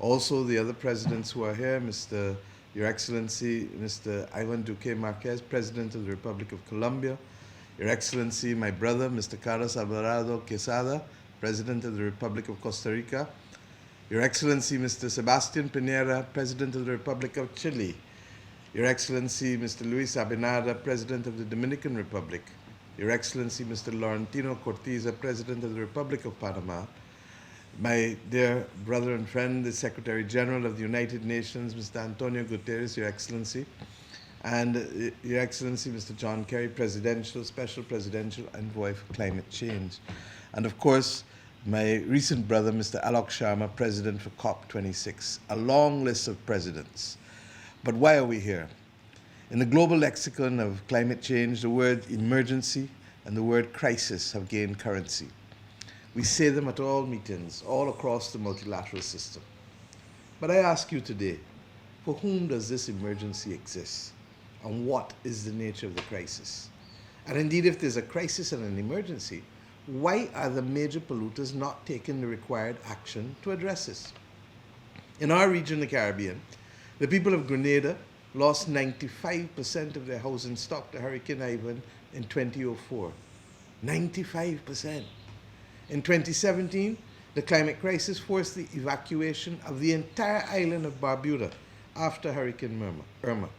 Also, the other presidents who are here, Your Excellency, Mr. Iván Duque Márquez, President of the Republic of Colombia, Your Excellency, my brother, Mr. Carlos Alvarado Quesada, President of the Republic of Costa Rica, Your Excellency, Mr. Sebastián Piñera, President of the Republic of Chile, Your Excellency, Mr. Luis Abinader, President of the Dominican Republic, Your Excellency, Mr. Laurentino Cortizo, President of the Republic of Panama, my dear brother and friend, the Secretary General of the United Nations, Mr. António Guterres, Your Excellency, and Your Excellency, Mr. John Kerry, Special Presidential Envoy for Climate Change. And of course, my recent brother, Mr. Alok Sharma, President for COP26, a long list of presidents. But why are we here? In the global lexicon of climate change, the word emergency and the word crisis have gained currency. We say them at all meetings, all across the multilateral system. But I ask you today, for whom does this emergency exist? And what is the nature of the crisis? And indeed, if there's a crisis and an emergency, why are the major polluters not taking the required action to address this? In our region, the Caribbean, the people of Grenada lost 95% of their housing stock to Hurricane Ivan in 2004. 95%. In 2017, the climate crisis forced the evacuation of the entire island of Barbuda after Hurricane Irma.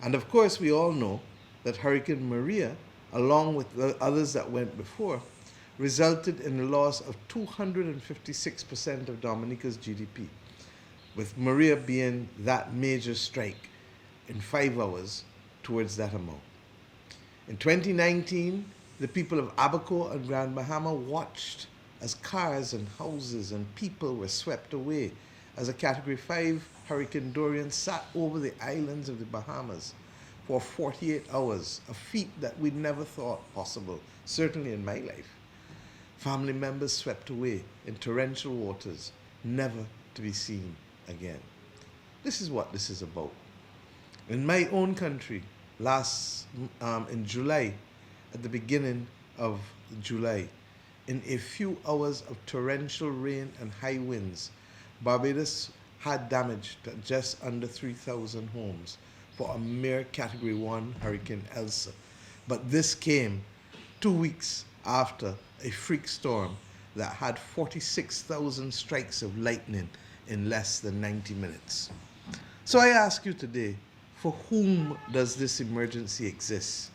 And of course, we all know that Hurricane Maria, along with the others that went before, resulted in the loss of 256% of Dominica's GDP, with Maria being that major strike in 5 hours towards that amount. In 2019, the people of Abaco and Grand Bahama watched as cars and houses and people were swept away as a Category 5 Hurricane Dorian sat over the islands of the Bahamas for 48 hours, a feat that we never thought possible, certainly in my life. Family members swept away in torrential waters, never to be seen again. This is what this is about. In my own country, in July, at the beginning of July, in a few hours of torrential rain and high winds, Barbados had damage to just under 3,000 homes for a mere Category 1 Hurricane Elsa. But this came 2 weeks after a freak storm that had 46,000 strikes of lightning in less than 90 minutes. So I ask you today, for whom does this emergency exist?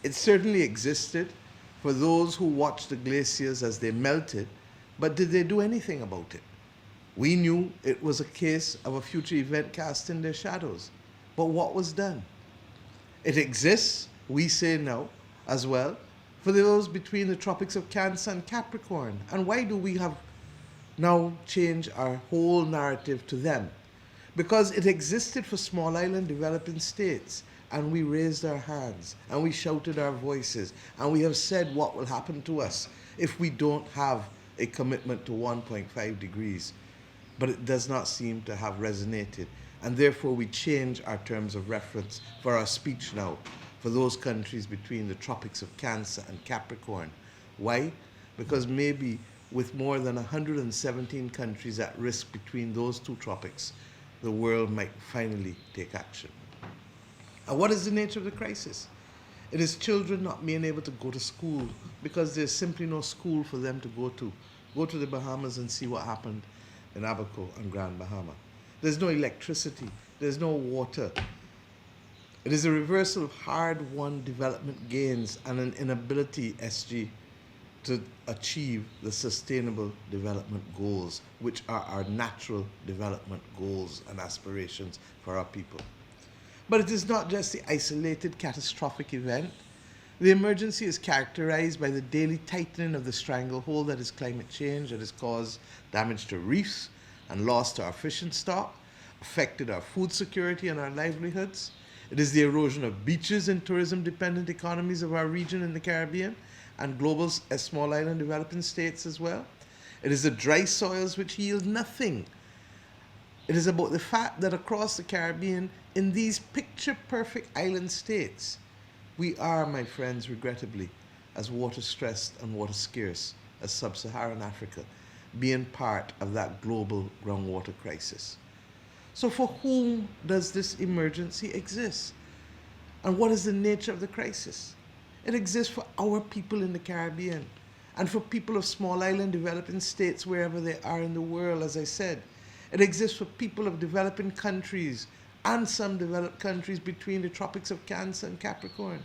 It certainly existed for those who watched the glaciers as they melted, but did they do anything about it? We knew it was a case of a future event casting their shadows, but what was done? It exists, we say now, as well, for those between the tropics of Cancer and Capricorn. And why do we have now changed our whole narrative to them? Because it existed for small island developing states, and we raised our hands, and we shouted our voices, and we have said what will happen to us if we don't have a commitment to 1.5 degrees. But it does not seem to have resonated, and therefore we change our terms of reference for our speech now for those countries between the tropics of Cancer and Capricorn. Why? Because maybe with more than 117 countries at risk between those two tropics, the world might finally take action. And what is the nature of the crisis? It is children not being able to go to school because there's simply no school for them to go to. Go to the Bahamas and see what happened in Abaco and Grand Bahama. There's no electricity, there's no water. It is a reversal of hard-won development gains and an inability, SG, to achieve the sustainable development goals, which are our natural development goals and aspirations for our people. But it is not just the isolated catastrophic event. The emergency is characterized by the daily tightening of the stranglehold that is climate change, that has caused damage to reefs and loss to our fishing stock, affected our food security and our livelihoods. It is the erosion of beaches in tourism-dependent economies of our region in the Caribbean and global small island developing states as well. It is the dry soils which yield nothing. It is about the fact that across the Caribbean, in these picture-perfect island states, we are, my friends, regrettably, as water-stressed and water-scarce as sub-Saharan Africa. being part of that global groundwater crisis. So for whom does this emergency exist? And what is the nature of the crisis? It exists for our people in the Caribbean and for people of small island developing states wherever they are in the world, as I said. It exists for people of developing countries and some developed countries between the tropics of Cancer and Capricorn.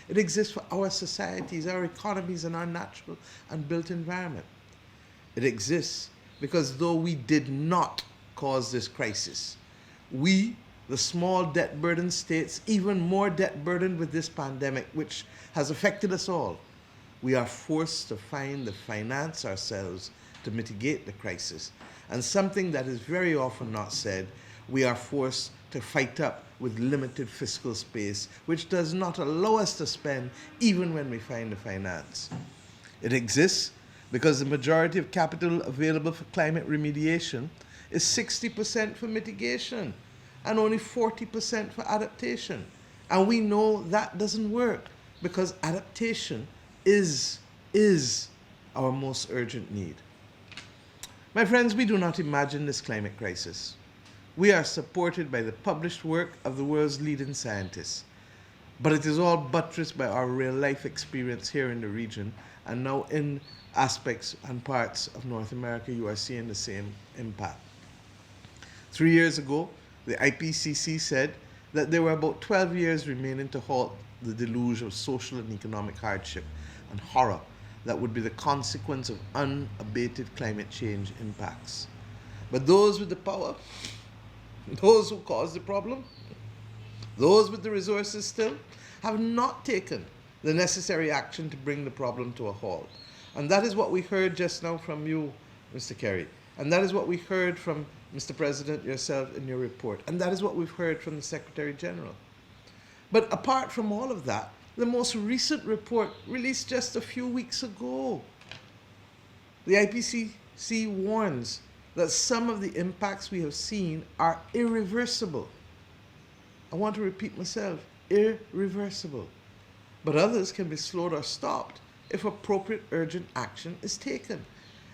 It exists for our societies, our economies, and our natural and built environment. It exists because though we did not cause this crisis, we, the small debt-burdened states, even more debt-burdened with this pandemic, which has affected us all, we are forced to find the finance ourselves to mitigate the crisis. And something that is very often not said, we are forced to fight up with limited fiscal space, which does not allow us to spend even when we find the finance. It exists because the majority of capital available for climate remediation is 60% for mitigation and only 40% for adaptation. And we know that doesn't work because adaptation is our most urgent need. My friends, we do not imagine this climate crisis. We are supported by the published work of the world's leading scientists. But it is all buttressed by our real-life experience here in the region, and now in aspects and parts of North America, you are seeing the same impact. 3 years ago, the IPCC said that there were about 12 years remaining to halt the deluge of social and economic hardship and horror that would be the consequence of unabated climate change impacts. But those with the power, those who caused the problem, those with the resources still, have not taken the necessary action to bring the problem to a halt. And that is what we heard just now from you, Mr. Kerry. And that is what we heard from Mr. President, yourself in your report. And that is what we've heard from the Secretary General. But apart from all of that, the most recent report released just a few weeks ago, the IPCC warns that some of the impacts we have seen are irreversible. I want to repeat myself, irreversible. But others can be slowed or stopped if appropriate urgent action is taken.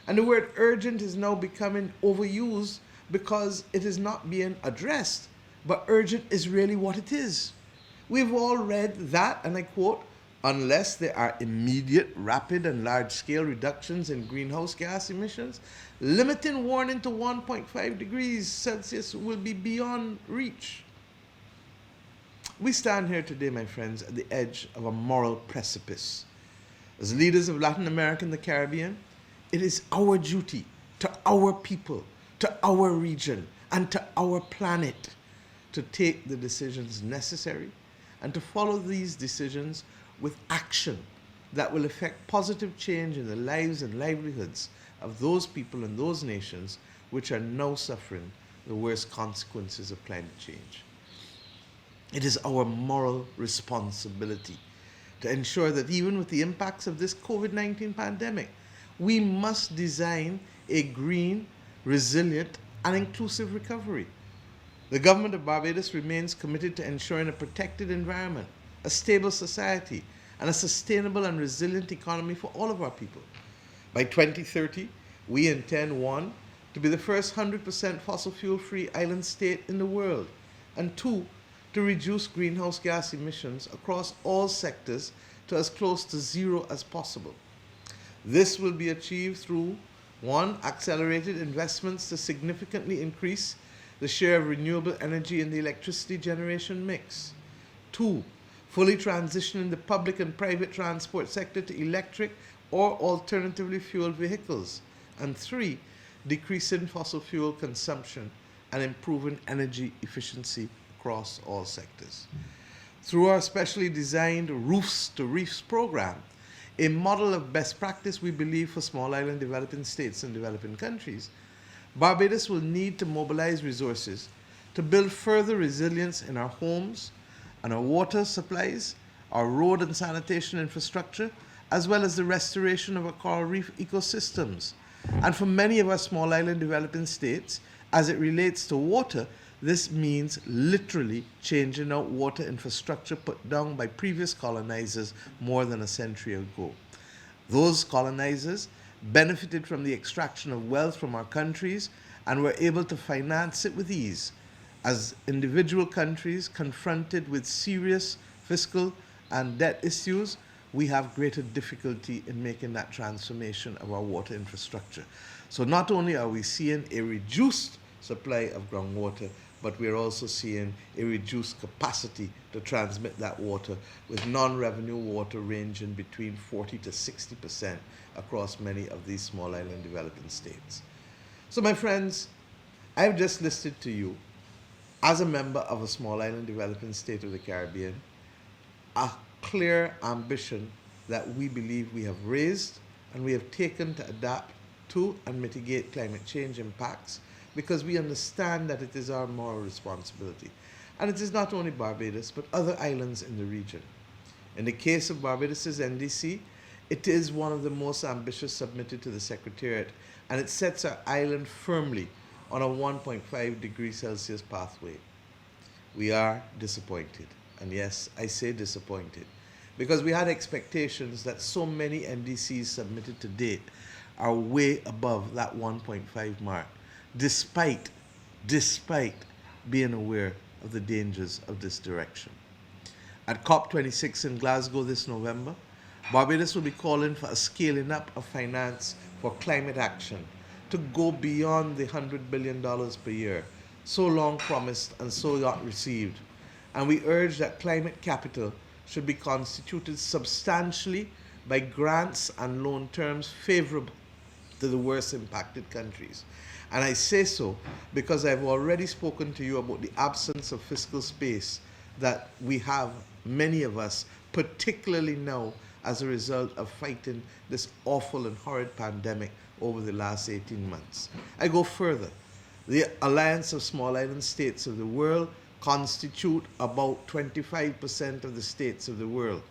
And the word urgent is now becoming overused because it is not being addressed, but urgent is really what it is. We've all read that, and I quote, unless there are immediate, rapid, and large-scale reductions in greenhouse gas emissions, limiting warming to 1.5 degrees Celsius will be beyond reach. We stand here today, my friends, at the edge of a moral precipice. As leaders of Latin America and the Caribbean, it is our duty to our people, to our region, and to our planet to take the decisions necessary and to follow these decisions with action that will affect positive change in the lives and livelihoods of those people and those nations which are now suffering the worst consequences of climate change. It is our moral responsibility to ensure that even with the impacts of this COVID-19 pandemic, we must design a green, resilient, and inclusive recovery. The government of Barbados remains committed to ensuring a protected environment, a stable society, and a sustainable and resilient economy for all of our people. By 2030, we intend, 1, to be the first 100% fossil fuel-free island state in the world, and 2, to reduce greenhouse gas emissions across all sectors to as close to zero as possible. This will be achieved through 1, accelerated investments to significantly increase the share of renewable energy in the electricity generation mix. 2, fully transitioning the public and private transport sector to electric or alternatively fueled vehicles. And 3, decreasing fossil fuel consumption and improving energy efficiency across all sectors. Through our specially designed Roofs to Reefs program, a model of best practice we believe for small island developing states and developing countries, Barbados will need to mobilize resources to build further resilience in our homes and our water supplies, our road and sanitation infrastructure, as well as the restoration of our coral reef ecosystems. And for many of our small island developing states, as it relates to water, this means literally changing out water infrastructure put down by previous colonizers more than a century ago. Those colonizers benefited from the extraction of wealth from our countries, and were able to finance it with ease. As individual countries confronted with serious fiscal and debt issues, we have greater difficulty in making that transformation of our water infrastructure. So not only are we seeing a reduced supply of groundwater, but we're also seeing a reduced capacity to transmit that water, with non-revenue water ranging between 40 to 60% across many of these small island developing states. So my friends, I've just listed to you, as a member of a small island developing state of the Caribbean, a clear ambition that we believe we have raised and we have taken to adapt to and mitigate climate change impacts, because we understand that it is our moral responsibility. And it is not only Barbados, but other islands in the region. In the case of Barbados' NDC, it is one of the most ambitious submitted to the Secretariat, and it sets our island firmly on a 1.5 degrees Celsius pathway. We are disappointed, and yes, I say disappointed, because we had expectations that so many NDCs submitted to date are way above that 1.5 mark, despite being aware of the dangers of this direction. At COP26 in Glasgow this November, Barbados will be calling for a scaling up of finance for climate action to go beyond the $100 billion per year, so long promised and so not received. And we urge that climate capital should be constituted substantially by grants and loan terms favorable to the worst impacted countries. And I say so because I've already spoken to you about the absence of fiscal space that we have, many of us, particularly now as a result of fighting this awful and horrid pandemic over the last 18 months. I go further. The Alliance of Small Island States of the world constitute about 25% of the states of the world.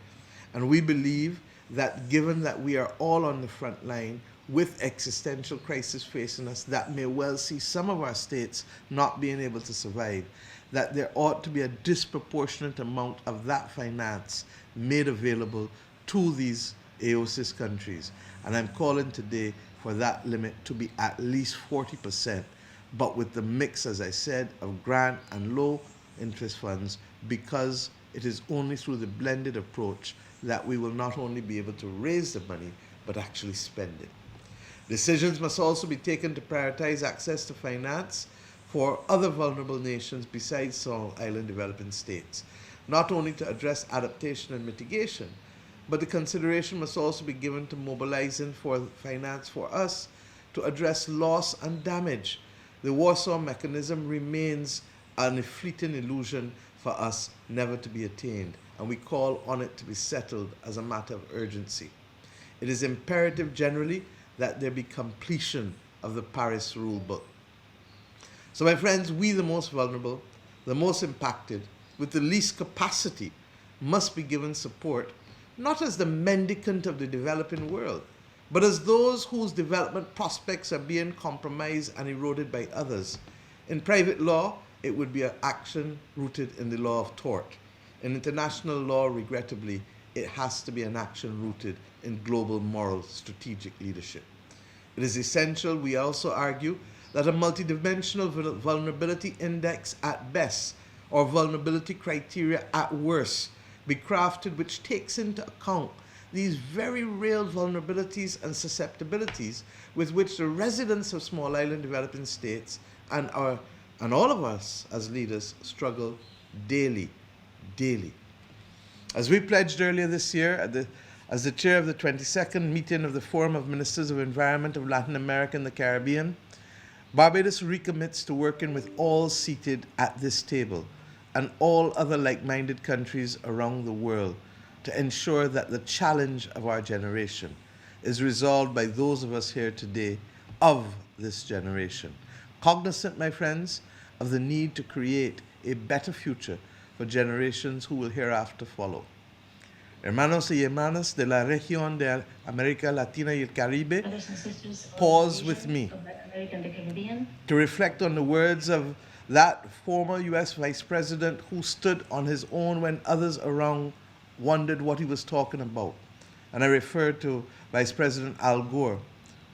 And we believe that given that we are all on the front line with existential crisis facing us that may well see some of our states not being able to survive, that there ought to be a disproportionate amount of that finance made available to these AOSIS countries. And I'm calling today for that limit to be at least 40%, but with the mix, as I said, of grant and low interest funds, because it is only through the blended approach that we will not only be able to raise the money, but actually spend it. Decisions must also be taken to prioritize access to finance for other vulnerable nations besides small island developing states, not only to address adaptation and mitigation, but the consideration must also be given to mobilizing for finance for us to address loss and damage. The Warsaw Mechanism remains a fleeting illusion for us, never to be attained, and we call on it to be settled as a matter of urgency. It is imperative generally that there be completion of the Paris Rule Book. So my friends, we the most vulnerable, the most impacted, with the least capacity, must be given support, not as the mendicant of the developing world, but as those whose development prospects are being compromised and eroded by others. In private law, it would be an action rooted in the law of tort. In international law, regrettably, it has to be an action rooted in global moral strategic leadership. It is essential, we also argue, that a multidimensional vulnerability index at best, or vulnerability criteria at worst, be crafted which takes into account these very real vulnerabilities and susceptibilities with which the residents of small island developing states and all of us as leaders struggle daily. As we pledged earlier this year as the chair of the 22nd meeting of the Forum of Ministers of Environment of Latin America and the Caribbean, Barbados recommits to working with all seated at this table and all other like-minded countries around the world to ensure that the challenge of our generation is resolved by those of us here today of this generation, cognizant, my friends, of the need to create a better future for generations who will hereafter follow. Hermanos y hermanas de la región de América Latina y el Caribe, pause with me to reflect on the words of that former US Vice President who stood on his own when others around wondered what he was talking about. And I refer to Vice President Al Gore,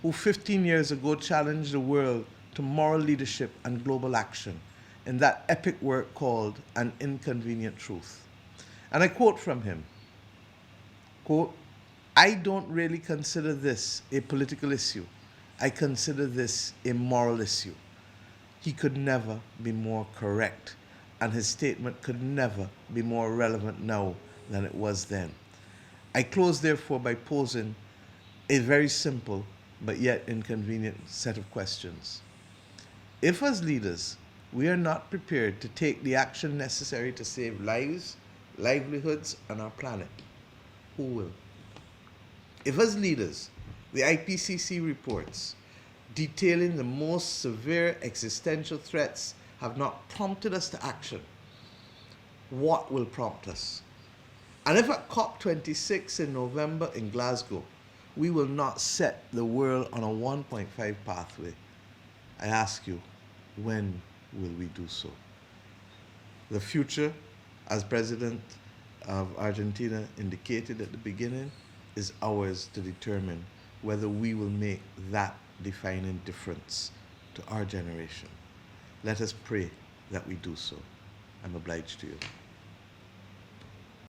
who 15 years ago challenged the world to moral leadership and global action in that epic work called An Inconvenient Truth. And I quote from him, quote, "I don't really consider this a political issue. I consider this a moral issue." He could never be more correct, and his statement could never be more relevant now than it was then. I close, therefore, by posing a very simple but yet inconvenient set of questions. If, as leaders, we are not prepared to take the action necessary to save lives, livelihoods, and our planet, who will? If, as leaders, the IPCC reports detailing the most severe existential threats have not prompted us to action, what will prompt us? And if at COP26 in November in Glasgow, we will not set the world on a 1.5 pathway, I ask you, when will we do so? The future, as President of Argentina indicated at the beginning, is ours to determine whether we will make that defining difference to our generation. Let us pray that we do so. I'm obliged to you.